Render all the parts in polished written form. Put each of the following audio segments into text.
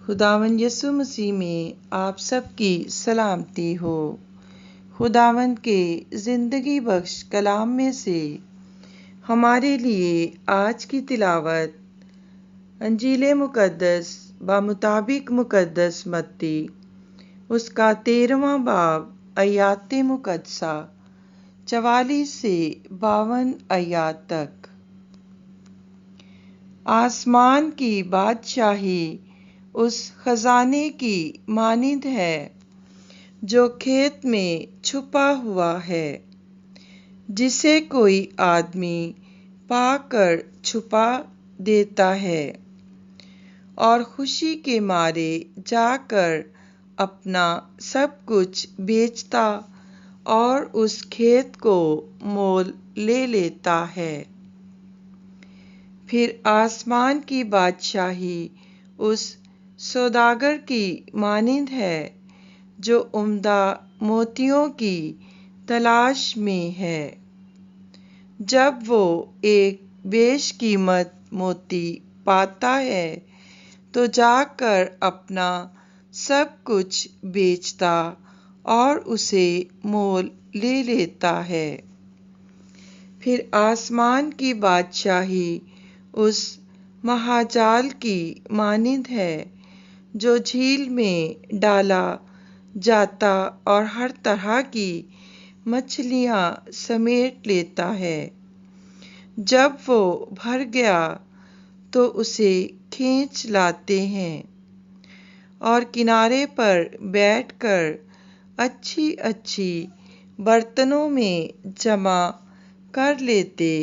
خداوند یسوع مسیح میں آپ سب کی سلامتی ہو۔ خداوند کے زندگی بخش کلام میں سے ہمارے لیے آج کی تلاوت انجیل مقدس بمطابق مقدس متی اس کا 13واں باب آیات مقدسہ 44 سے 52 آیات تک۔ آسمان کی بادشاہی اس خزانے کی مانند ہے جو کھیت میں چھپا ہوا ہے، جسے کوئی آدمی پا کر چھپا دیتا ہے اور خوشی کے مارے جا کر اپنا سب کچھ بیچتا اور اس کھیت کو مول لے لیتا ہے۔ پھر آسمان کی بادشاہی اس سوداگر کی مانند ہے جو عمدہ موتیوں کی تلاش میں ہے۔ جب وہ ایک بیش قیمت موتی پاتا ہے تو جا کر اپنا سب کچھ بیچتا اور اسے مول لے لیتا ہے۔ پھر آسمان کی بادشاہی اس مہاجال کی مانند ہے جو جھیل میں ڈالا جاتا اور ہر طرح کی مچھلیاں سمیٹ لیتا ہے۔ جب وہ بھر گیا تو اسے کھینچ لاتے ہیں اور کنارے پر بیٹھ کر اچھی اچھی برتنوں میں جمع کر لیتے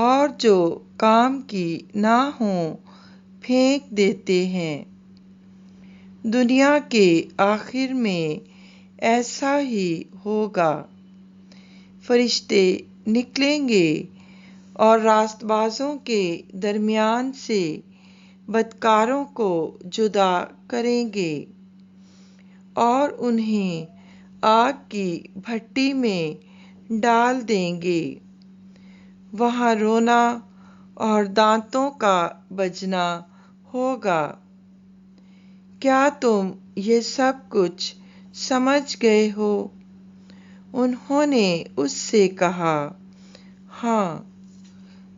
اور جو کام کی نہ ہوں پھینک دیتے ہیں۔ دنیا کے آخر میں ایسا ہی ہوگا۔ فرشتے نکلیں گے اور راست بازوں کے درمیان سے بدکاروں کو جدا کریں گے اور انہیں آگ کی بھٹی میں ڈال دیں گے۔ وہاں رونا اور دانتوں کا بجنا ہوگا۔ کیا تم یہ سب کچھ سمجھ گئے ہو؟ انہوں نے اس سے کہا، ہاں۔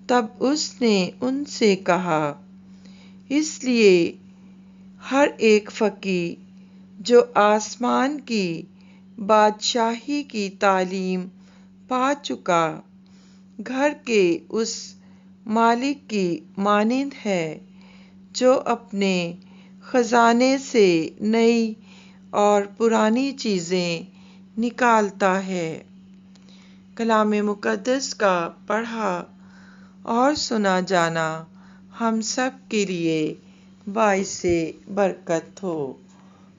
تب اس نے ان سے کہا، اس لیے ہر ایک فقیر جو آسمان کی بادشاہی کی تعلیم پا چکا، گھر کے اس مالک کی مانند ہے جو اپنے خزانے سے نئی اور پرانی چیزیں نکالتا ہے۔ کلام مقدس کا پڑھا اور سنا جانا ہم سب کے لیے باعث برکت ہو۔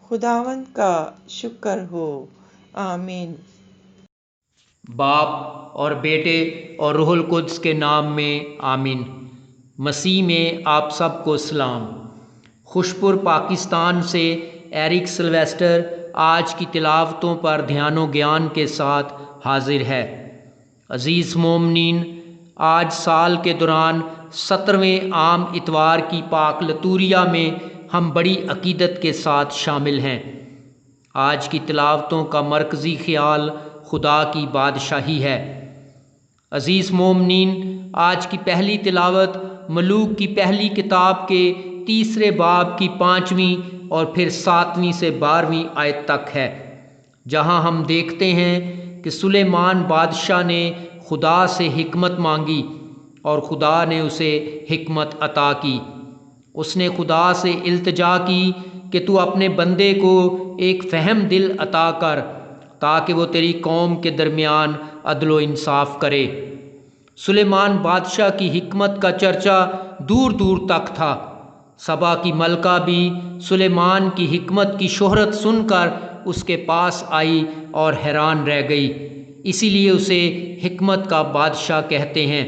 خداوند کا شکر ہو۔ آمین۔ باپ اور بیٹے اور روح القدس کے نام میں آمین۔ مسیح میں آپ سب کو سلام۔ خوشپور پاکستان سے ایرک سلویسٹر آج کی تلاوتوں پر دھیان و گیان کے ساتھ حاضر ہے۔ عزیز مومنین، آج سال کے دوران 17ویں عام اتوار کی پاک لتوریہ میں ہم بڑی عقیدت کے ساتھ شامل ہیں۔ آج کی تلاوتوں کا مرکزی خیال خدا کی بادشاہی ہے۔ عزیز مومنین، آج کی پہلی تلاوت ملوک کی پہلی کتاب کے 3 باب کی 5ویں اور پھر 7ویں سے 12ویں آیت تک ہے، جہاں ہم دیکھتے ہیں کہ سلیمان بادشاہ نے خدا سے حکمت مانگی اور خدا نے اسے حکمت عطا کی۔ اس نے خدا سے التجا کی کہ تو اپنے بندے کو ایک فہم دل عطا کر تاکہ وہ تیری قوم کے درمیان عدل و انصاف کرے۔ سلیمان بادشاہ کی حکمت کا چرچا دور دور تک تھا۔ سبا کی ملکہ بھی سلیمان کی حکمت کی شہرت سن کر اس کے پاس آئی اور حیران رہ گئی، اسی لیے اسے حکمت کا بادشاہ کہتے ہیں۔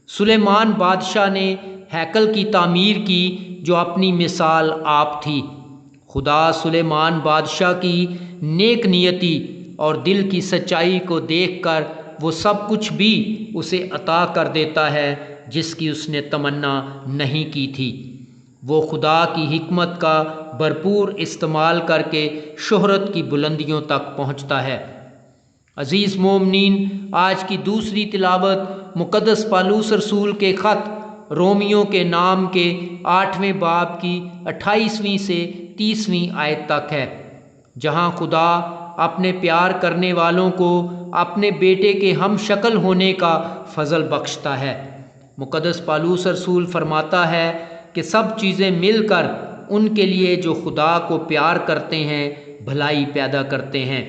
سلیمان بادشاہ نے ہیکل کی تعمیر کی جو اپنی مثال آپ تھی۔ خدا سلیمان بادشاہ کی نیک نیتی اور دل کی سچائی کو دیکھ کر وہ سب کچھ بھی اسے عطا کر دیتا ہے جس کی اس نے تمنا نہیں کی تھی۔ وہ خدا کی حکمت کا بھرپور استعمال کر کے شہرت کی بلندیوں تک پہنچتا ہے۔ عزیز مومنین، آج کی دوسری تلاوت مقدس پالوس رسول کے خط رومیوں کے نام کے 8ویں باب کی 28ویں سے 30ویں آیت تک ہے، جہاں خدا اپنے پیار کرنے والوں کو اپنے بیٹے کے ہم شکل ہونے کا فضل بخشتا ہے۔ مقدس پالوس رسول فرماتا ہے کہ سب چیزیں مل کر ان کے لیے جو خدا کو پیار کرتے ہیں بھلائی پیدا کرتے ہیں۔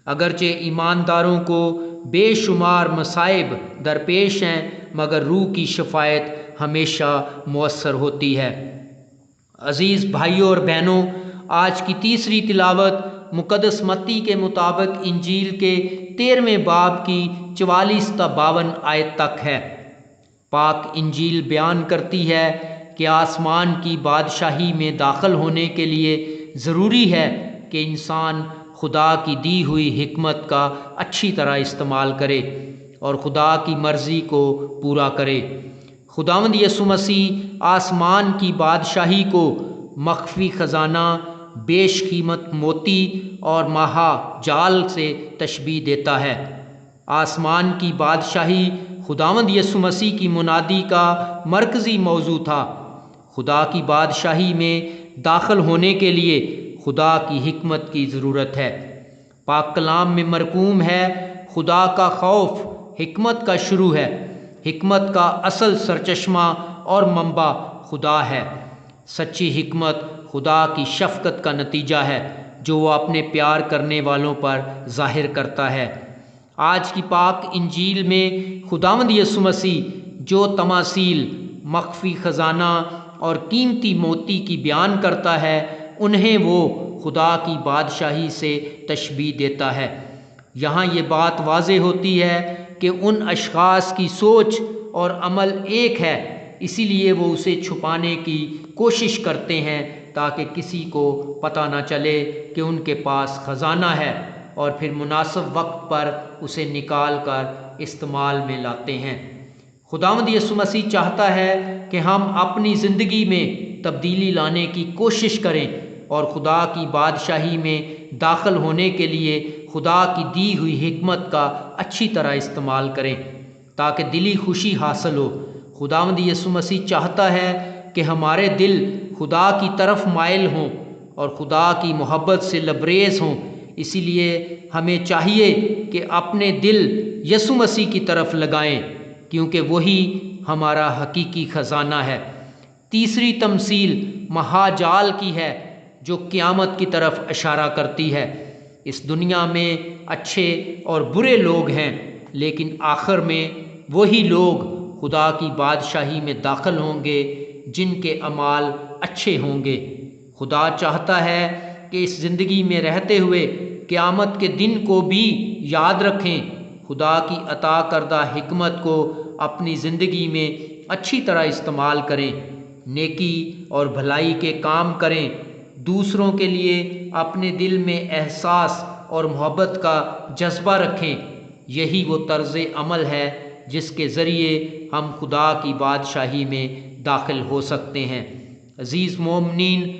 اگرچہ ایمانداروں کو بے شمار مصائب درپیش ہیں، مگر روح کی شفاعت ہمیشہ مؤثر ہوتی ہے۔ عزیز بھائیوں اور بہنوں، آج کی تیسری تلاوت مقدس متی کے مطابق انجیل کے 13ویں باب کی 44 تا 52 آیت تک ہے۔ پاک انجیل بیان کرتی ہے کہ آسمان کی بادشاہی میں داخل ہونے کے لیے ضروری ہے کہ انسان خدا کی دی ہوئی حکمت کا اچھی طرح استعمال کرے اور خدا کی مرضی کو پورا کرے۔ خداوند یسوع مسیح آسمان کی بادشاہی کو مخفی خزانہ، بیش قیمت موتی اور مہا جال سے تشبیہ دیتا ہے۔ آسمان کی بادشاہی خداوند یسوع مسیح کی منادی کا مرکزی موضوع تھا۔ خدا کی بادشاہی میں داخل ہونے کے لیے خدا کی حکمت کی ضرورت ہے۔ پاک کلام میں مرقوم ہے، خدا کا خوف حکمت کا شروع ہے۔ حکمت کا اصل سرچشمہ اور منبع خدا ہے۔ سچی حکمت خدا کی شفقت کا نتیجہ ہے جو وہ اپنے پیار کرنے والوں پر ظاہر کرتا ہے۔ آج کی پاک انجیل میں خداوند یسوع مسیح جو تماثیل، مخفی خزانہ اور قیمتی موتی کی بیان کرتا ہے، انہیں وہ خدا کی بادشاہی سے تشبیہ دیتا ہے۔ یہاں یہ بات واضح ہوتی ہے کہ ان اشخاص کی سوچ اور عمل ایک ہے، اسی لیے وہ اسے چھپانے کی کوشش کرتے ہیں تاکہ کسی کو پتہ نہ چلے کہ ان کے پاس خزانہ ہے، اور پھر مناسب وقت پر اسے نکال کر استعمال میں لاتے ہیں۔ خداوند یسوع مسیح چاہتا ہے کہ ہم اپنی زندگی میں تبدیلی لانے کی کوشش کریں اور خدا کی بادشاہی میں داخل ہونے کے لیے خدا کی دی ہوئی حکمت کا اچھی طرح استعمال کریں تاکہ دلی خوشی حاصل ہو۔ خداوند یسوع مسیح چاہتا ہے کہ ہمارے دل خدا کی طرف مائل ہوں اور خدا کی محبت سے لبریز ہوں۔ اسی لیے ہمیں چاہیے کہ اپنے دل یسوع مسیح کی طرف لگائیں، کیونکہ وہی ہمارا حقیقی خزانہ ہے۔ تیسری تمثیل مہاجال کی ہے جو قیامت کی طرف اشارہ کرتی ہے۔ اس دنیا میں اچھے اور برے لوگ ہیں، لیکن آخر میں وہی لوگ خدا کی بادشاہی میں داخل ہوں گے جن کے اعمال اچھے ہوں گے۔ خدا چاہتا ہے کہ اس زندگی میں رہتے ہوئے قیامت کے دن کو بھی یاد رکھیں، خدا کی عطا کردہ حکمت کو اپنی زندگی میں اچھی طرح استعمال کریں، نیکی اور بھلائی کے کام کریں، دوسروں کے لیے اپنے دل میں احساس اور محبت کا جذبہ رکھیں۔ یہی وہ طرز عمل ہے جس کے ذریعے ہم خدا کی بادشاہی میں داخل ہو سکتے ہیں۔ عزیز مومنین،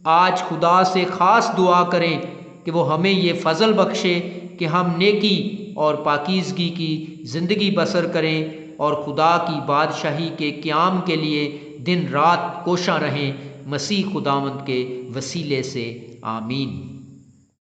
آج خدا سے خاص دعا کریں کہ وہ ہمیں یہ فضل بخشے کہ ہم نیکی اور پاکیزگی کی زندگی بسر کریں اور خدا کی بادشاہی کے قیام کے لیے دن رات کوشاں رہیں۔ مسیح خداوند کے وسیلے سے آمین۔